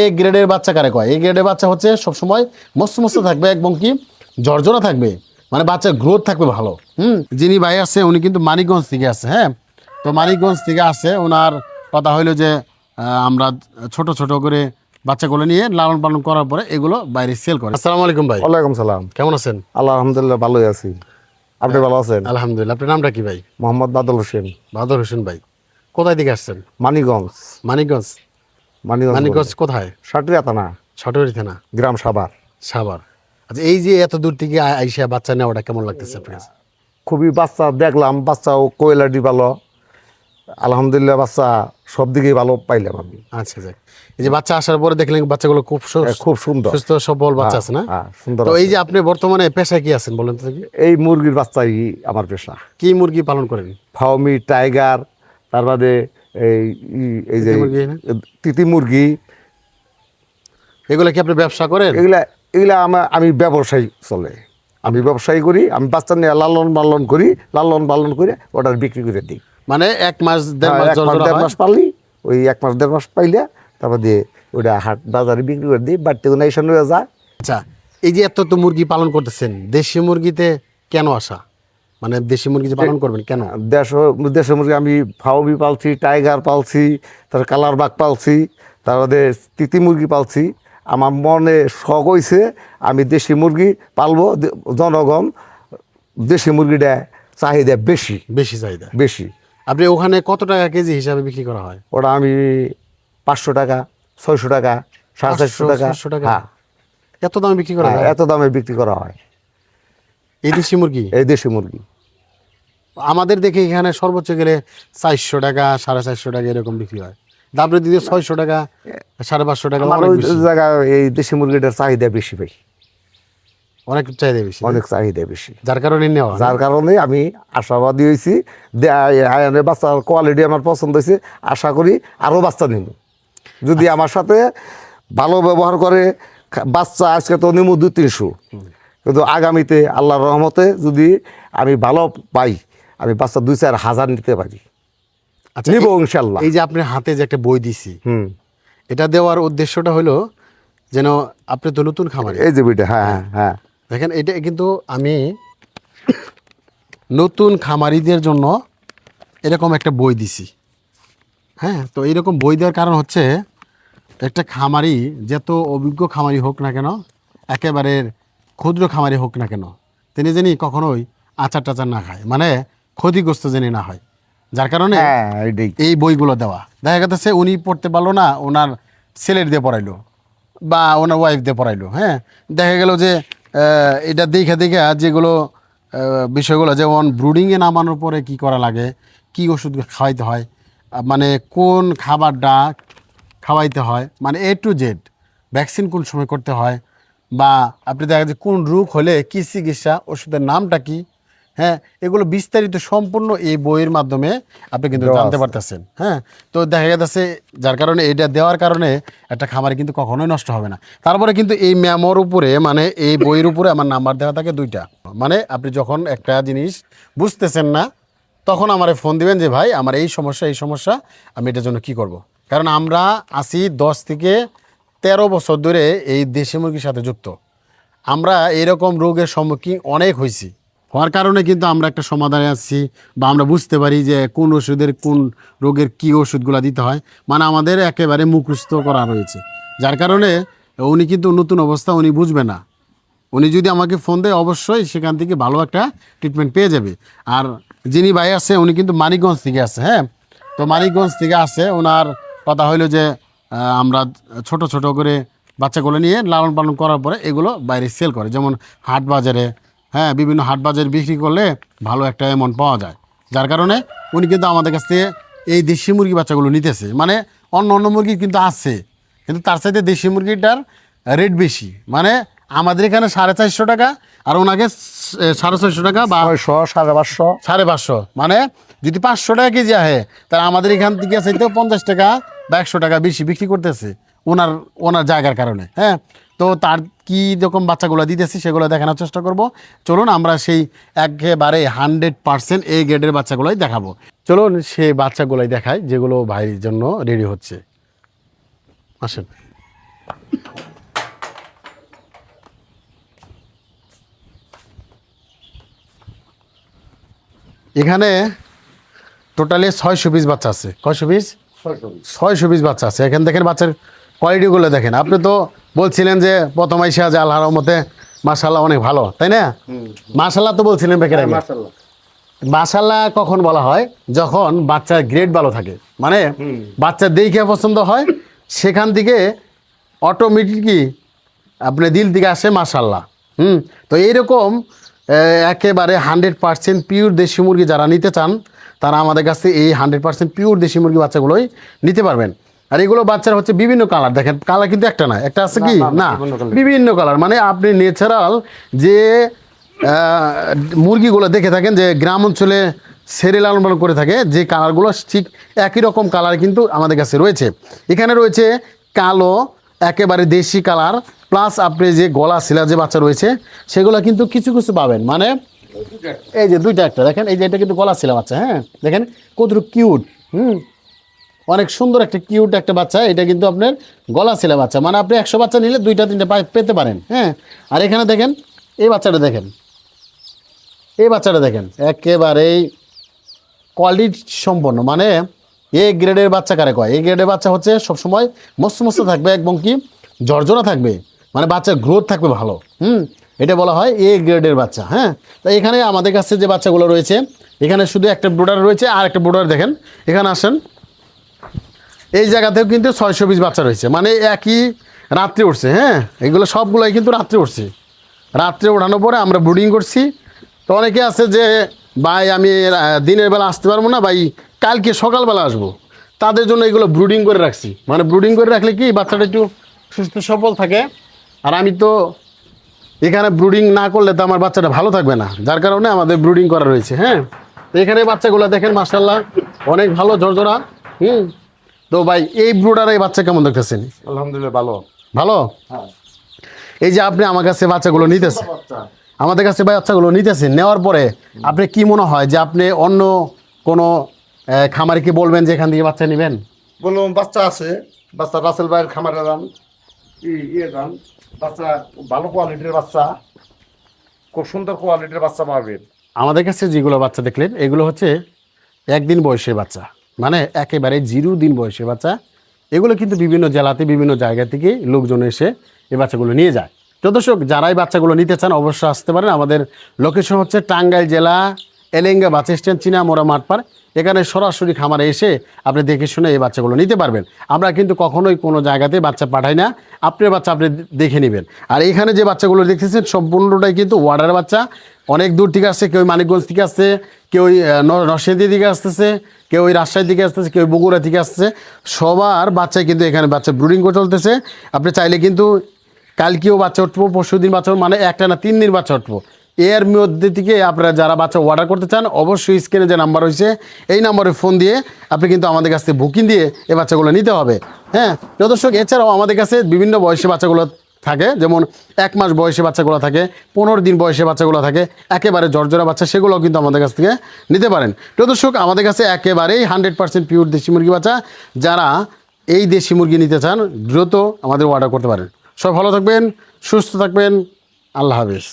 এ গ্রেডের বাচ্চা কারে কয়? এ গ্রেডের বাচ্চা হচ্ছে সবসময় মস্ত মস্ত থাকবে এবং কি জর্জরা থাকবে, মানে বাচ্চার গ্রোথ থাকবে ভালো। যিনি ভাই আছে উনি কিন্তু মানিকগঞ্জ থেকে আসছে। হ্যাঁ, তো মানিকগঞ্জ থেকে আসছে, ওনার কথা হইলো যে আমরা ছোট ছোট করে বাচ্চাগুলো নিয়ে লালন পালন করার পরে এগুলো বাইরে সেল করে। আসসালামু আলাইকুম ভাই। ওয়ালাইকুম সালাম। কেমন আছেন? আল্লাহ আলহামদুলিল্লাহ ভালোই আছি। আপনি ভালো আছেন? আলহামদুলিল্লাহ। আপনার নামটা কি ভাই? মোহাম্মদ বাদল হোসেন। বাদর হোসেন ভাই, কোথায় থেকে আসছেন? মানিকগঞ্জ। মানিকগঞ্জ। মানিকগঞ্জ মানিকগঞ্জ কোথায়? সাটুরিয়া থানা, সটুয়ারি থানা, গ্রাম সাভার। সাভার। আচ্ছা, এই যে এত দূর থেকে আইসা বাচ্চা নেওয়াটা কেমন লাগতেছে আপনার কাছে? খুবই বাচ্চা দেখলাম, বাচ্চাও কোয়েলাটি ভালো, আলহামদুলিল্লাহ বাচ্চা সব দিকেই ভালো পাইলাম আমি। আচ্ছা যাক, এই যে বাচ্চা আসার পরে দেখলেন বাচ্চাগুলো খুব খুব সুন্দর সুস্থ সবল বাচ্চা আছে না? হ্যাঁ, সুন্দর তো এই আছে। যে আপনি বর্তমানে পেশায় কি আছেন বলেন তো দেখি? এই মুরগির বাচ্চাই আমার পেশা। কি মুরগি পালন করেন? ফাউমি, টাইগার, তার বাদে এই এই যে তিতি মুরগি না? তিতি মুরগি, এগুলো কি আপনি ব্যবসা করেন? এগুলা এগুলা আমি ব্যবসায়ী চলে, আমি ব্যবসায়ী করি। আমি বাচ্চা নিয়ে লালন পালন করে ওটা বিক্রি করে দিই। মানে এক মাস দেড় মাস এক মাস জর্জরা দেড় হয়? মাস পারলি, ওই এক মাস দেড় মাস পাইলে তারপর দিয়ে ওটা হাট বাজারে বিক্রি করে দিই, বাড়িতে নাইশন হয়ে যায়। আচ্ছা, এই যে এত তো মুরগি পালন করতেছেন, দেশি মুরগিতে কেন আসা? মানে দেশি মুরগি যে পালন করবেন কেন? দেশের মুরগি আমি ফাউমি পালছি, টাইগার পালছি, তার কালার বাঘ পালছি, তারপরে তিতি মুরগি পালছি। আমার মনে শখ হয়েছে আমি দেশি মুরগি পালবো। জনগণ দেশি মুরগিটা চাহিদা বেশি বেশি চাহিদা। বেশি। আপনি ওখানে কত টাকা কেজি হিসাবে বিক্রি করা হয়? ওটা আমি 500 টাকা, 600 টাকা, 450 টাকা। 700 টাকা? হ্যাঁ, এত দামে বিক্রি করা হয় এত দামে বিক্রি করা হয় এই দেশি মুরগি? এই দেশি মুরগি। আমাদের দেখে এখানে সর্বোচ্চ গেলে 400 টাকা, 450 টাকা এরকম বিক্রি হয়। দাবড়ে দিতে 600 টাকা, 550 টাকা, আমার অনেক ওই বেশি। জায়গায় এই দেশি মুরগিটার চাহিদা বেশি ভাই, অনেক চাহিদা বেশি, অনেক চাহিদা বেশি। যার কারণে নেওয়া। যার কারণে আমি আশাবাদী হয়েছি, বাচ্চার কোয়ালিটি আমার পছন্দ হয়েছে। আশা করি আরও বাচ্চা নেব, যদি আমার সাথে ভালো ব্যবহার করে। বাচ্চা আজকে তো নেব 200-300, কিন্তু আগামীতে আল্লাহর রহমতে যদি আমি ভালো পাই, আমি বাচ্চা 2-4 হাজার নিতে পারি। আচ্ছা, নিব ইনশাল্লাহ। এই যে আপনার হাতে যে একটা বই দিছি, এটা দেওয়ার উদ্দেশ্যটা হলো যেন আপনি তো নতুন খামারি। এই যে বইটা, হ্যাঁ হ্যাঁ হ্যাঁ, দেখেন এটা কিন্তু আমি নতুন খামারিদের জন্য এরকম একটা বই দিছি। হ্যাঁ, তো এইরকম বই দেওয়ার কারণ হচ্ছে একটা খামারি, যত অভিজ্ঞ খামারি হোক না কেন, একেবারে ক্ষুদ্র খামারি হোক না কেন, তিনি যেন কখনোই আচার টাচার না খায়, মানে ক্ষতিগ্রস্ত যেন না হয়। যার কারণে হ্যাঁ, এইটাই। এই বইগুলো দেওয়া। দেখা গেছে উনি পড়তে পারলো না, ওনার ছেলের দিয়ে পড়াইলো বা ওনার ওয়াইফ দিয়ে পড়াইলো। হ্যাঁ, দেখা গেল যে এটা দেখে দেখে যেগুলো বিষয়গুলো, যেমন ব্রুডিংয়ে নামানোর পরে কি করা লাগে, কি ওষুধ খাওয়াইতে হয়, মানে কোন খাবারটা খাওয়াইতে হয়, মানে A to Z, ভ্যাকসিন কোন সময় করতে হয়, বা আপনি দেখা যায় কোন রোগ হলে কী চিকিৎসা, ওষুধের নামটা কি। হ্যাঁ, এগুলো বিস্তারিত সম্পূর্ণ এই বইয়ের মাধ্যমে আপনি কিন্তু জানতে পারতেছেন। হ্যাঁ, তো দেখা যাচ্ছে যার কারণে এটা দেওয়ার কারণে একটা খামারে কিন্তু কখনোই নষ্ট হবে না। তারপরে কিন্তু এই মেমোর উপরে, মানে এই বইয়ের উপরে আমার নাম্বার দেওয়া থাকে 2টা। মানে আপনি যখন একটা জিনিস বুঝতেছেন না, তখন আমারে ফোন দিবেন যে ভাই আমার এই সমস্যা, আমি এটার জন্য কি করব। কারণ আমরা আছি 10 থেকে 13 বছর ধরে এই দেশি মুরগির সাথে যুক্ত। আমরা এরকম রোগের সম্মুখীন অনেক হয়েছি, হওয়ার কারণে কিন্তু আমরা একটা সমাধানে আসছি, বা আমরা বুঝতে পারি যে কোন ওষুধের কোন রোগের কী ওষুধগুলো দিতে হয়, মানে আমাদের একেবারে মুখস্থ করা রয়েছে। যার কারণে উনি কিন্তু নতুন অবস্থা উনি বুঝবে না। উনি যদি আমাকে ফোন দেয় অবশ্যই সেখান থেকে ভালো একটা ট্রিটমেন্ট পেয়ে যাবে। আর যিনি ভাই আছে উনি কিন্তু মানিকগঞ্জ থেকে আসে। হ্যাঁ, তো মানিকগঞ্জ থেকে আসে, ওনার কথা হইলো যে আমরা ছোট ছোট করে বাচ্চাগুলো নিয়ে লালন পালন করার পরে এগুলো বাইরে সেল করে, যেমন হাট বাজারে। হ্যাঁ, বিভিন্ন হাট বাজারে বিক্রি করলে ভালো একটা অ্যামাউন্ট পাওয়া যায়। যার কারণে উনি কিন্তু আমাদের কাছ থেকে এই দেশি মুরগি বাচ্চাগুলো নিতেছে। মানে অন্য মুরগি কিন্তু আছে, কিন্তু তার সাথে দেশি মুরগিটার রেট বেশি। মানে আমাদের এখানে 450 টাকা, আর ওনাকে 650 টাকা বা 500, 550, 550। মানে যদি 500 টাকা কেজি আহে, তাহলে আমাদের এখান থেকে চাইতেও 50 টাকা বা 100 টাকা বেশি বিক্রি করতেছে ওনার জায়গার কারণে। হ্যাঁ, তো তার কি রকম বাচ্চাগুলো দিতেছি সেগুলো দেখানোর চেষ্টা করব। চলুন আমরা সেই একেবারে 100% A গ্রেডের বাচ্চাগুলোই দেখাবো। চলুন সেই বাচ্চাগুলোই দেখাই যেগুলো ভাইয়ের জন্য রেডি হচ্ছে। আসেন। এখানে টোটালি 600 পিস বাচ্চা আছে। কয়শো পিস? 600 পিস বাচ্চা আছে। এখানে দেখেন বাচ্চার কোয়ালিটিগুলো দেখেন। আপনি তো বলছিলেন যে প্রথম আইসা যে আল্লাহর রহমতে মাশাআল্লাহ অনেক ভালো, তাই না? মাশাআল্লাহ তো বলছিলেন বেকের আগে। মাশাআল্লাহ। মাশাআল্লাহ কখন বলা হয়? যখন বাচ্চার গ্রেড ভালো থাকে, মানে বাচ্চা দেখে পছন্দ হয়, সেখান থেকে অটোমেটিকই আপনার দিল থেকে আসে মাশাআল্লাহ। তো এইরকম একেবারে 100% পিওর দেশি মুরগি যারা নিতে চান, তারা আমাদের কাছে এই 100% পিওর দেশি মুরগি বাচ্চাগুলোই নিতে পারবেন। আর এগুলো বাচ্চারা হচ্ছে বিভিন্ন কালার, দেখেন কালার কিন্তু একটা না, একটা আছে কি না, বিভিন্ন কালার। মানে আপনি ন্যাচারাল যে মুরগিগুলো দেখে থাকেন যে গ্রাম অঞ্চলে সেরে লালন পালন করে থাকে, যে কালারগুলো ঠিক একই রকম কালার কিন্তু আমাদের কাছে রয়েছে। এখানে রয়েছে কালো একেবারে দেশি কালার, প্লাস আপনি যে গলা শিলা যে বাচ্চা রয়েছে সেগুলো কিন্তু কিছু কিছু পাবেন। মানে এই যে দুইটা একটা দেখেন, এই যে এটা কিন্তু গলা শিলা বাচ্চা, হ্যাঁ দেখেন কতটুকু কিউট, অনেক সুন্দর একটা কিউট একটা বাচ্চা। এটা কিন্তু আপনার গলা শিলা বাচ্চা, মানে আপনি 100 বাচ্চা নিলে 2টা 3টা পেতে পারেন, হ্যাঁ। আর এখানে দেখেন এই বাচ্চাটা দেখেন, এই বাচ্চাটা দেখেন একেবারেই কোয়ালিটি সম্পন্ন, মানে এ গ্রেডের বাচ্চা কারে কয়? এই গ্রেডের বাচ্চা হচ্ছে সবসময় মস্ত মস্ত থাকবে এবং কি ঝরঝরা থাকবে, মানে বাচ্চার গ্রোথ থাকবে ভালো, এটা বলা হয় এ গ্রেডের বাচ্চা, হ্যাঁ। তো এখানে আমাদের কাছে যে বাচ্চাগুলো রয়েছে, এখানে শুধু একটা ব্রোডার রয়েছে, আর একটা ব্রোডার দেখেন এখানে আসেন, এই জায়গাতেও কিন্তু 600 পিস বাচ্চা রয়েছে, মানে একই রাত্রে উঠছে, হ্যাঁ। এগুলো সবগুলোই কিন্তু রাত্রে উঠছে, রাত্রে ওঠানোর পরে আমরা ব্রুডিং করছি। তো অনেকে আছে যে ভাই আমি দিনের বেলা আসতে পারবো না ভাই, কালকে সকালবেলা আসবো, তাদের জন্য এগুলো ব্রুডিং করে রাখছি। মানে ব্রুডিং করে রাখলে কি বাচ্চাটা একটু সুস্থ সবল থাকে। আর আমি তো এখানে ব্রুডিং না করলে তো আমার বাচ্চাটা ভালো থাকবে না, যার কারণে আমাদের ব্রুডিং করা রয়েছে, হ্যাঁ। তো এখানে বাচ্চাগুলো দেখেন মাশাআল্লাহ অনেক ভালো ঝরঝরা, তো ভাই এই ব্রুডার এই বাচ্চা কেমন দেখতেছেন? আলহামদুলিল্লাহ ভালো। ভালো। হ্যাঁ। এই যে আপনি আমার কাছে বাচ্চাগুলো নিতেছেন, আমাদের কাছে বাচ্চাগুলো নিতেছেন, নেওয়ার পরে আপনি কি মনে হয় যে আপনি অন্য কোনো খামারিকে বলবেন যে এখান থেকে বাচ্চা নেবেন? বললাম বাচ্চা আছে, বাচ্চা রাসেল ভাইয়ের খামারে যান, যান, বাচ্চা ভালো কোয়ালিটির বাচ্চা, খুব সুন্দর কোয়ালিটির বাচ্চা পাবেন। আমাদের কাছে যেগুলো বাচ্চা দেখলেন এগুলো হচ্ছে একদিন বয়সের বাচ্চা, মানে একেবারে 0 দিন বয়সের বাচ্চা। এগুলো কিন্তু বিভিন্ন জেলাতে বিভিন্ন জায়গা থেকে লোকজন এসে এই বাচ্চাগুলো নিয়ে যায়। তো দর্শক, যারাই বাচ্চাগুলো নিতে চান অবশ্যই আসতে পারেন। আমাদের লোকেশন হচ্ছে টাঙ্গাইল জেলা এলেঙ্গা বাস স্ট্যান্ড, চিনামোড়া মাঠপাড়। এখানে সরাসরি খামারে এসে আপনি দেখে শুনে এই বাচ্চাগুলো নিতে পারবেন। আমরা কিন্তু কখনোই কোনো জায়গাতে বাচ্চা পাঠাই না, আপনার বাচ্চা আপনি দেখে নেবেন। আর এখানে যে বাচ্চাগুলো দেখতেছেন সম্পূর্ণটাই কিন্তু ওয়ার্ডার বাচ্চা, অনেক দূর থেকে আসছে, কেউ মানিকগঞ্জ থেকে আসছে, কেউ নরসিংদী থেকে আসতেছে, কেউ রাজশাহী থেকে আসতেছে, কেউ বগুড়া থেকে আসছে। সবার বাচ্চাই কিন্তু এখানে বাচ্চা ব্রুডিং করে চলতেছে। আপনি চাইলে কিন্তু কালকেও বাচ্চা উঠবো, পরশু দিন বাচ্চা, মানে একটা না 3 দিন বাচ্চা উঠবো। এর মধ্যে থেকে আপনারা যারা বাচ্চা অর্ডার করতে চান অবশ্যই স্ক্রিনে যে নাম্বার রয়েছে এই নাম্বারে ফোন দিয়ে আপনি কিন্তু আমাদের কাছ থেকে বুকিং দিয়ে এই বাচ্চাগুলো নিতে হবে, হ্যাঁ। দর্শক, এছাড়াও আমাদের কাছে বিভিন্ন বয়সী বাচ্চাগুলো থাকে, যেমন 1 মাস বয়সী বাচ্চাগুলো থাকে, 15 দিন বয়সী বাচ্চাগুলো থাকে, একেবারে জর্জরা বাচ্চা, সেগুলোও কিন্তু আমাদের কাছ থেকে নিতে পারেন। দর্শক, আমাদের কাছে একেবারেই 100% পিওর দেশি মুরগি বাচ্চা। যারা এই দেশি মুরগি নিতে চান দ্রুত আমাদের অর্ডার করতে পারেন। সব ভালো থাকবেন, সুস্থ থাকবেন, আল্লাহ হাফেজ।